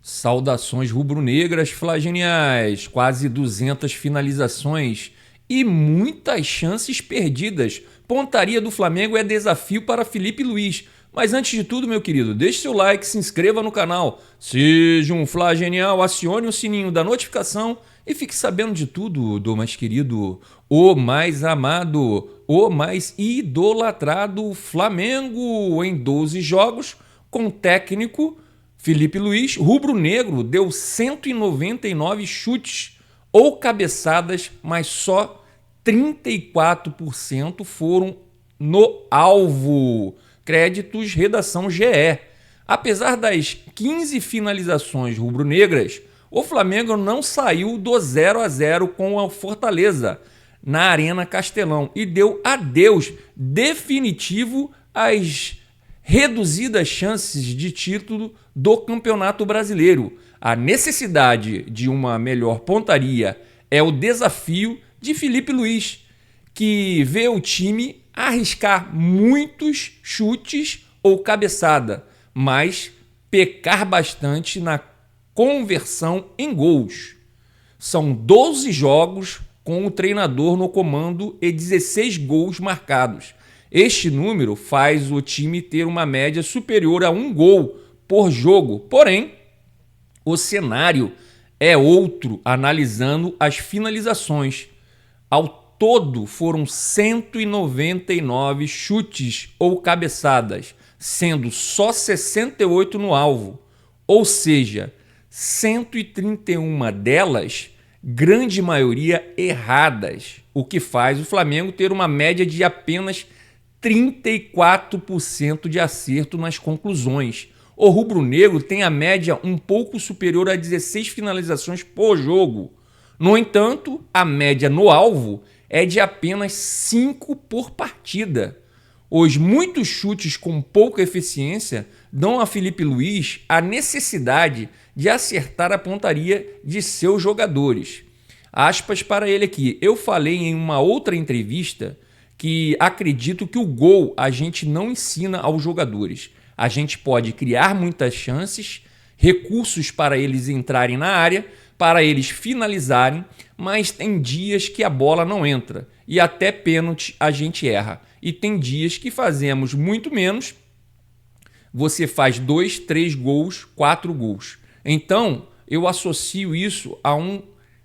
Saudações rubro-negras flageniais, quase 200 finalizações e muitas chances perdidas. Pontaria do Flamengo é desafio para Felipe Luiz. Mas antes de tudo, meu querido, deixe seu like, se inscreva no canal, seja um flagenial, acione o sininho da notificação e fique sabendo de tudo do mais querido, o mais amado, o mais idolatrado Flamengo em 12 jogos com técnico Felipe Luiz, rubro-negro, deu 199 chutes ou cabeçadas, mas só 34% foram no alvo. Créditos, redação GE. Apesar das 15 finalizações rubro-negras, o Flamengo não saiu do 0-0 com a Fortaleza na Arena Castelão e deu adeus definitivo às reduzidas chances de título do Campeonato Brasileiro. A necessidade de uma melhor pontaria é o desafio de Felipe Luiz, que vê o time arriscar muitos chutes ou cabeçada, mas pecar bastante na conversão em gols. São 12 jogos com o treinador no comando e 16 gols marcados. Este número faz o time ter uma média superior a 1 gol por jogo. Porém, o cenário é outro analisando as finalizações. Ao todo foram 199 chutes ou cabeçadas, sendo só 68 no alvo. Ou seja, 131 delas, grande maioria erradas, o que faz o Flamengo ter uma média de apenas 34% de acerto nas conclusões. O rubro-negro tem a média um pouco superior a 16 finalizações por jogo. No entanto, a média no alvo é de apenas 5 por partida. Os muitos chutes com pouca eficiência dão a Felipe Luiz a necessidade de acertar a pontaria de seus jogadores. Aspas para ele aqui. Eu falei em uma outra entrevista que acredito que o gol a gente não ensina aos jogadores. A gente pode criar muitas chances, recursos para eles entrarem na área, para eles finalizarem, mas tem dias que a bola não entra e até pênalti a gente erra. E tem dias que fazemos muito menos, você faz 2, 3 gols, 4 gols. Então, eu associo isso a um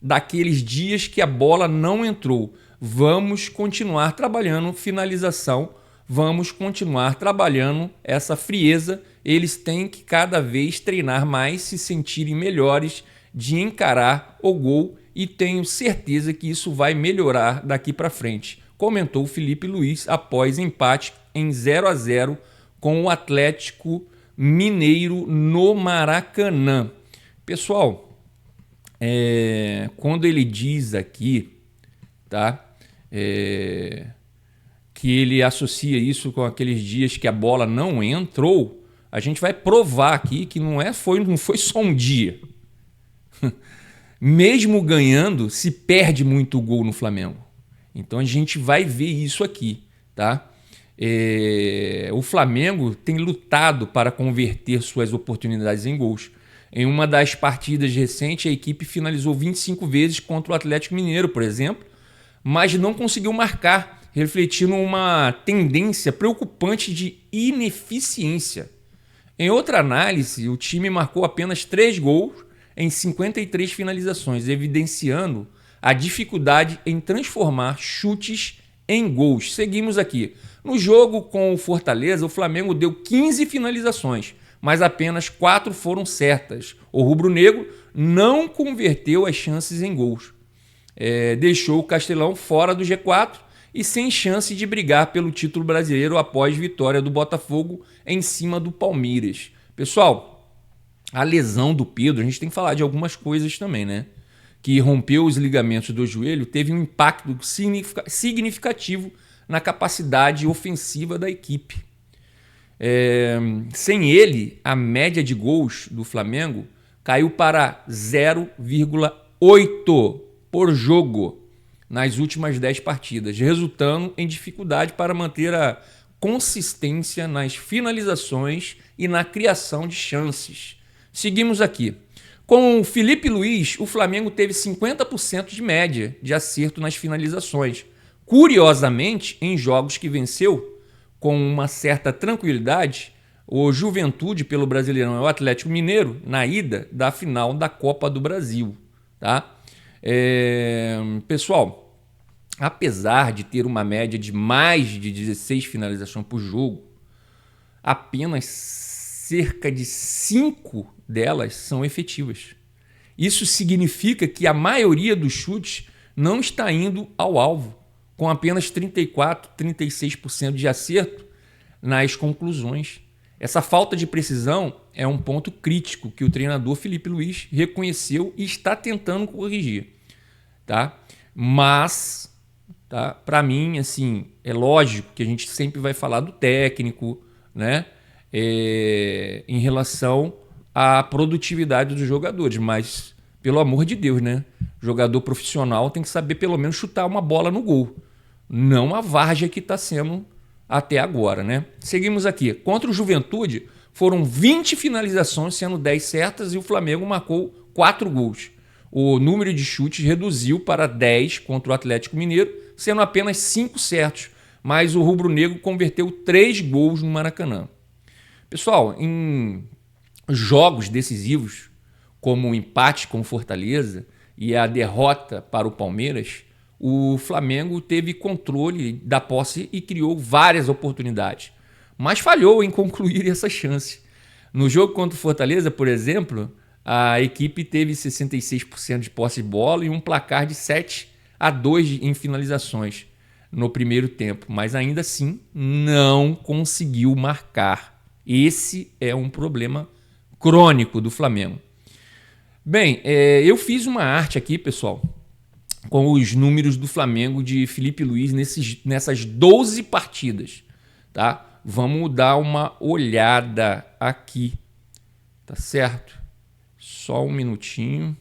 daqueles dias que a bola não entrou. Vamos continuar trabalhando finalização, vamos continuar trabalhando essa frieza. Eles têm que cada vez treinar mais, se sentirem melhores de encarar o gol e tenho certeza que isso vai melhorar daqui para frente, comentou Felipe Luiz após empate em 0-0 com o Atlético Mineiro no Maracanã. Pessoal, quando ele diz aqui, tá? Que ele associa isso com aqueles dias que a bola não entrou, a gente vai provar aqui que não foi só um dia. Mesmo ganhando, se perde muito gol no Flamengo. Então a gente vai ver isso aqui, tá? O Flamengo tem lutado para converter suas oportunidades em gols. Em uma das partidas recentes, a equipe finalizou 25 vezes contra o Atlético Mineiro, por exemplo, mas não conseguiu marcar, refletindo uma tendência preocupante de ineficiência. Em outra análise, o time marcou apenas 3 gols em 53 finalizações, evidenciando a dificuldade em transformar chutes em gols. Seguimos aqui. No jogo com o Fortaleza, o Flamengo deu 15 finalizações, mas apenas 4 foram certas. O rubro-negro não converteu as chances em gols. Deixou o Castelão fora do G4 e sem chance de brigar pelo título brasileiro após vitória do Botafogo em cima do Palmeiras. Pessoal, a lesão do Pedro, a gente tem que falar de algumas coisas também, né? Que rompeu os ligamentos do joelho, teve um impacto significativo na capacidade ofensiva da equipe. Sem ele, a média de gols do Flamengo caiu para 0,8 por jogo nas últimas 10 partidas, resultando em dificuldade para manter a consistência nas finalizações e na criação de chances. Seguimos aqui. Com o Felipe Luiz, o Flamengo teve 50% de média de acerto nas finalizações. Curiosamente, em jogos que venceu com uma certa tranquilidade, o Juventude pelo Brasileirão é o Atlético Mineiro na ida da final da Copa do Brasil. Tá? Pessoal, apesar de ter uma média de mais de 16 finalizações por jogo, apenas cerca de 5 delas são efetivas. Isso significa que a maioria dos chutes não está indo ao alvo, com apenas 34, 36% de acerto nas conclusões. Essa falta de precisão é um ponto crítico que o treinador Felipe Luiz reconheceu e está tentando corrigir, tá? Mas, tá, para mim, assim, é lógico que a gente sempre vai falar do técnico, né? Em relação à produtividade dos jogadores, mas pelo amor de Deus, né? Jogador profissional tem que saber pelo menos chutar uma bola no gol, não a várzea que está sendo até agora, né? Seguimos aqui. Contra o Juventude, foram 20 finalizações, sendo 10 certas, e o Flamengo marcou 4 gols. O número de chutes reduziu para 10 contra o Atlético Mineiro, sendo apenas 5 certos, mas o rubro-negro converteu 3 gols no Maracanã. Pessoal, em jogos decisivos, como o empate com o Fortaleza e a derrota para o Palmeiras, o Flamengo teve controle da posse e criou várias oportunidades, mas falhou em concluir essa chance. No jogo contra o Fortaleza, por exemplo, a equipe teve 66% de posse de bola e um placar de 7-2 em finalizações no primeiro tempo, mas ainda assim não conseguiu marcar. Esse é um problema crônico do Flamengo. Bem, eu fiz uma arte aqui, pessoal, com os números do Flamengo de Felipe Luiz nessas 12 partidas, tá? Vamos dar uma olhada aqui, tá certo? Só um minutinho.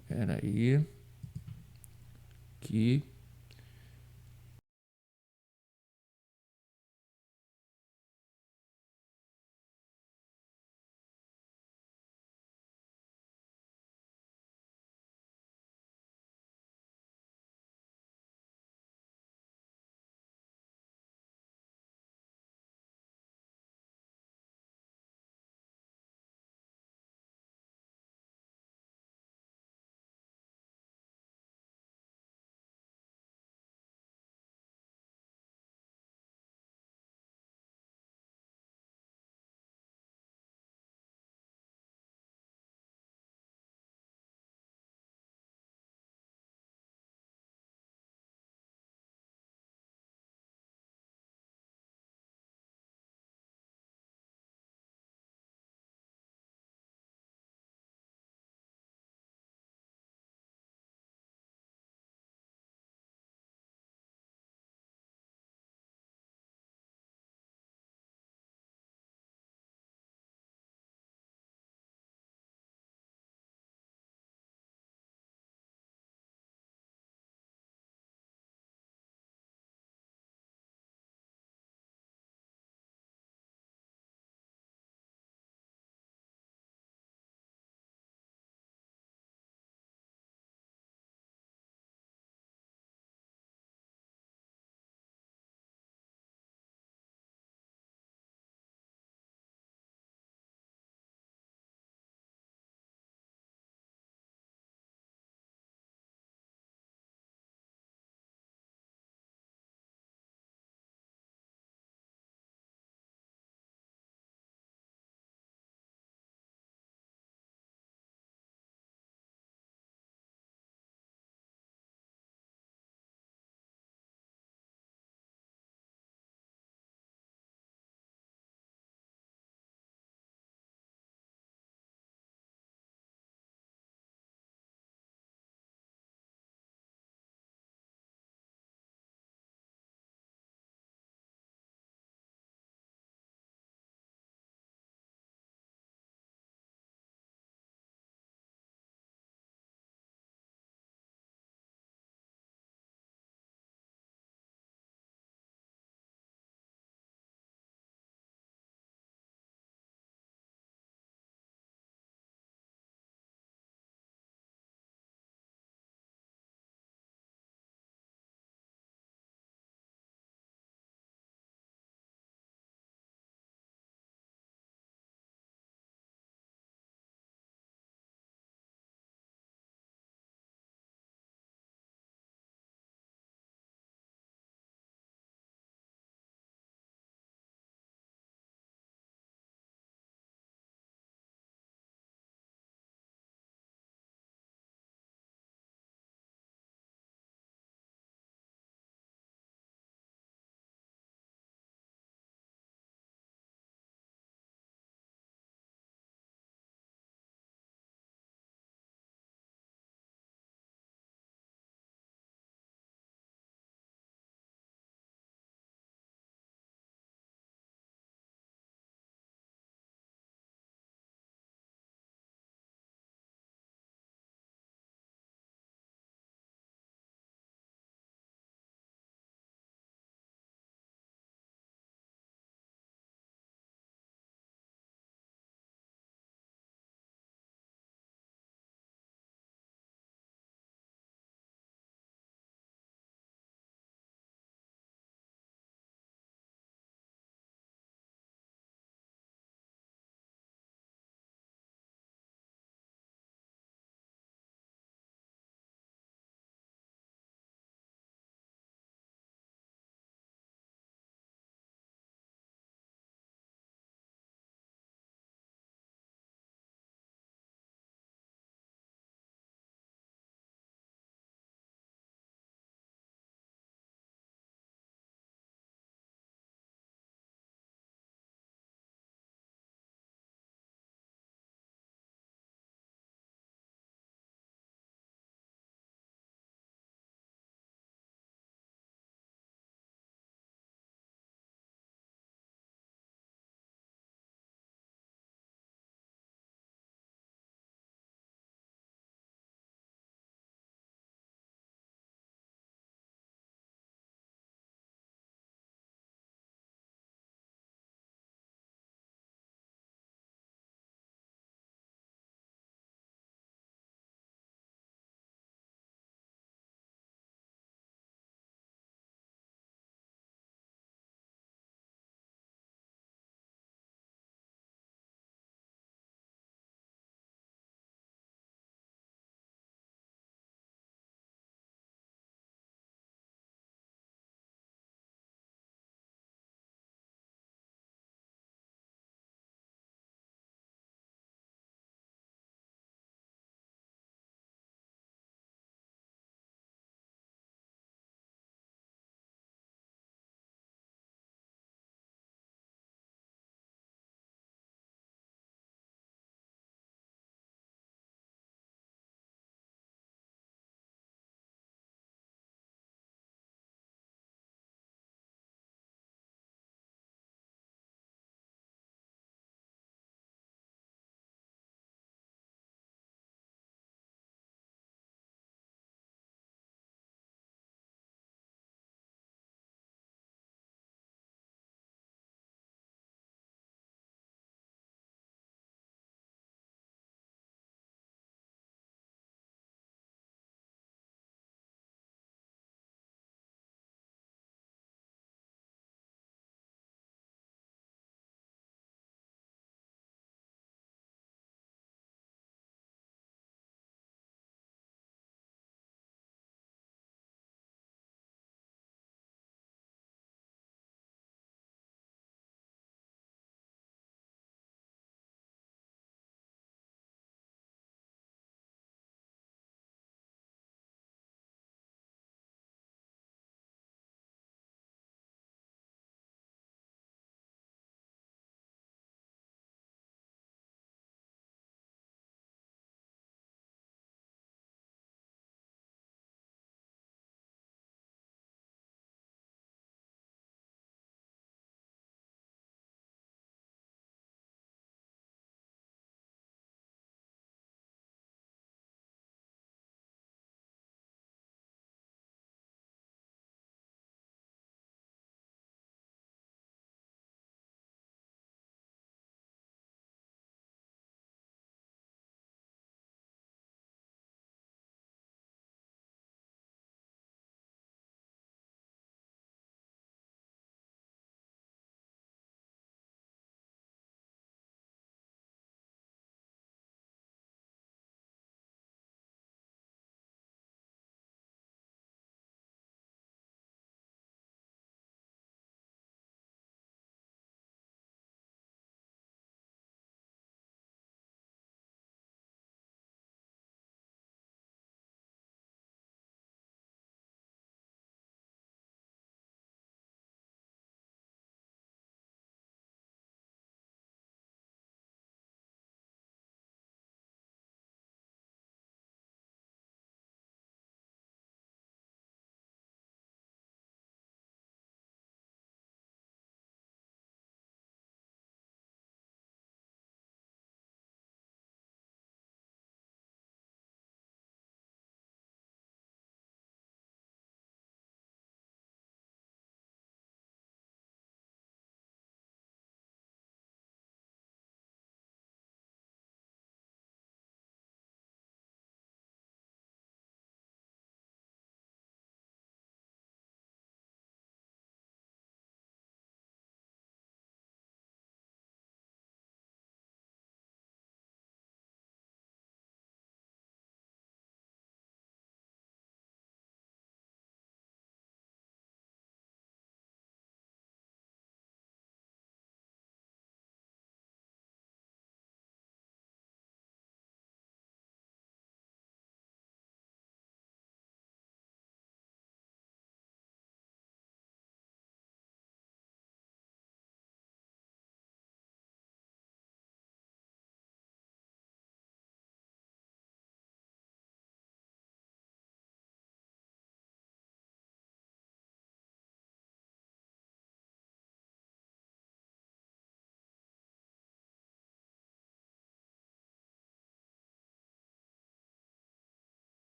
Espera aí. Aqui.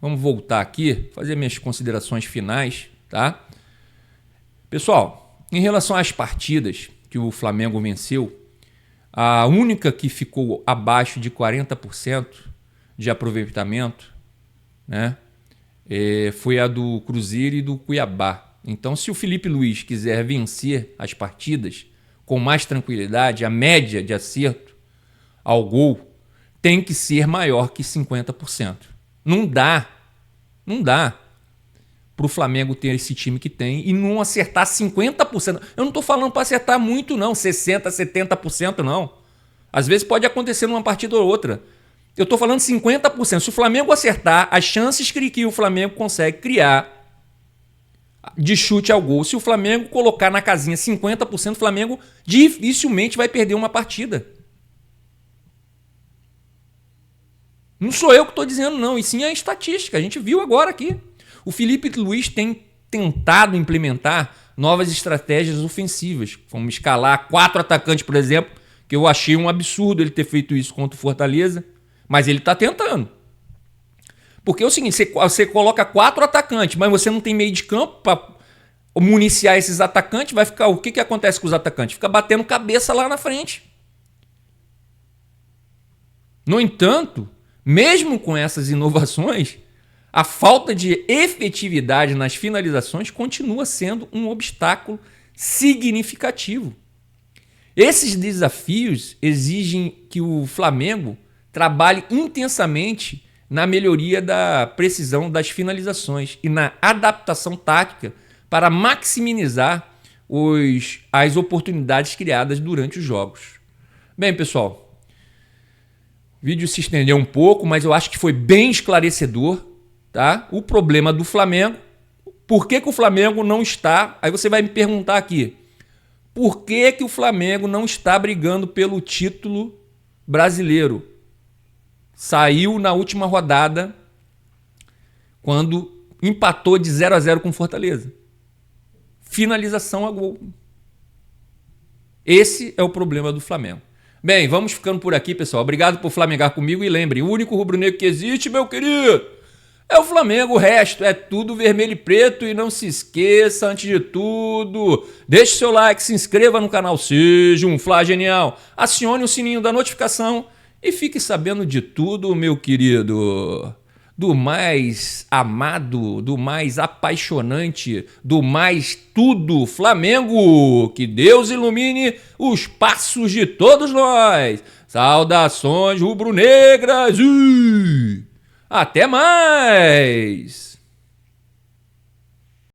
Vamos voltar aqui, fazer minhas considerações finais, tá? Pessoal, em relação às partidas que o Flamengo venceu, a única que ficou abaixo de 40% de aproveitamento, né, foi a do Cruzeiro e do Cuiabá. Então, se o Felipe Luiz quiser vencer as partidas com mais tranquilidade, a média de acerto ao gol tem que ser maior que 50%. Não dá para o Flamengo ter esse time que tem e não acertar 50%. Eu não estou falando para acertar muito não, 60%, 70% não. Às vezes pode acontecer numa partida ou outra. Eu estou falando 50%. Se o Flamengo acertar, as chances que o Flamengo consegue criar de chute ao gol, se o Flamengo colocar na casinha 50%, o Flamengo dificilmente vai perder uma partida. Não sou eu que estou dizendo não, e sim a estatística. A gente viu agora aqui. O Felipe Luiz tem tentado implementar novas estratégias ofensivas. Vamos escalar 4 atacantes, por exemplo, que eu achei um absurdo ele ter feito isso contra o Fortaleza, mas ele está tentando. Porque é o seguinte, você coloca 4 atacantes, mas você não tem meio de campo para municiar esses atacantes, vai ficar, o que acontece com os atacantes? Fica batendo cabeça lá na frente. No entanto, mesmo com essas inovações, a falta de efetividade nas finalizações continua sendo um obstáculo significativo. Esses desafios exigem que o Flamengo trabalhe intensamente na melhoria da precisão das finalizações e na adaptação tática para maximizar as oportunidades criadas durante os jogos. Bem, pessoal, o vídeo se estendeu um pouco, mas eu acho que foi bem esclarecedor. Tá? O problema do Flamengo, por que o Flamengo não está, aí você vai me perguntar aqui, por que o Flamengo não está brigando pelo título brasileiro? Saiu na última rodada, quando empatou de 0-0 com Fortaleza. Finalização a gol. Esse é o problema do Flamengo. Bem, vamos ficando por aqui, pessoal. Obrigado por flamengar comigo e lembre, o único rubro-negro que existe, meu querido, é o Flamengo. O resto é tudo vermelho e preto. E não se esqueça, antes de tudo, deixe seu like, se inscreva no canal, seja um Fla Genial, acione o sininho da notificação e fique sabendo de tudo, meu querido. Do mais amado, do mais apaixonante, do mais tudo Flamengo. Que Deus ilumine os passos de todos nós. Saudações rubro-negras. Até mais!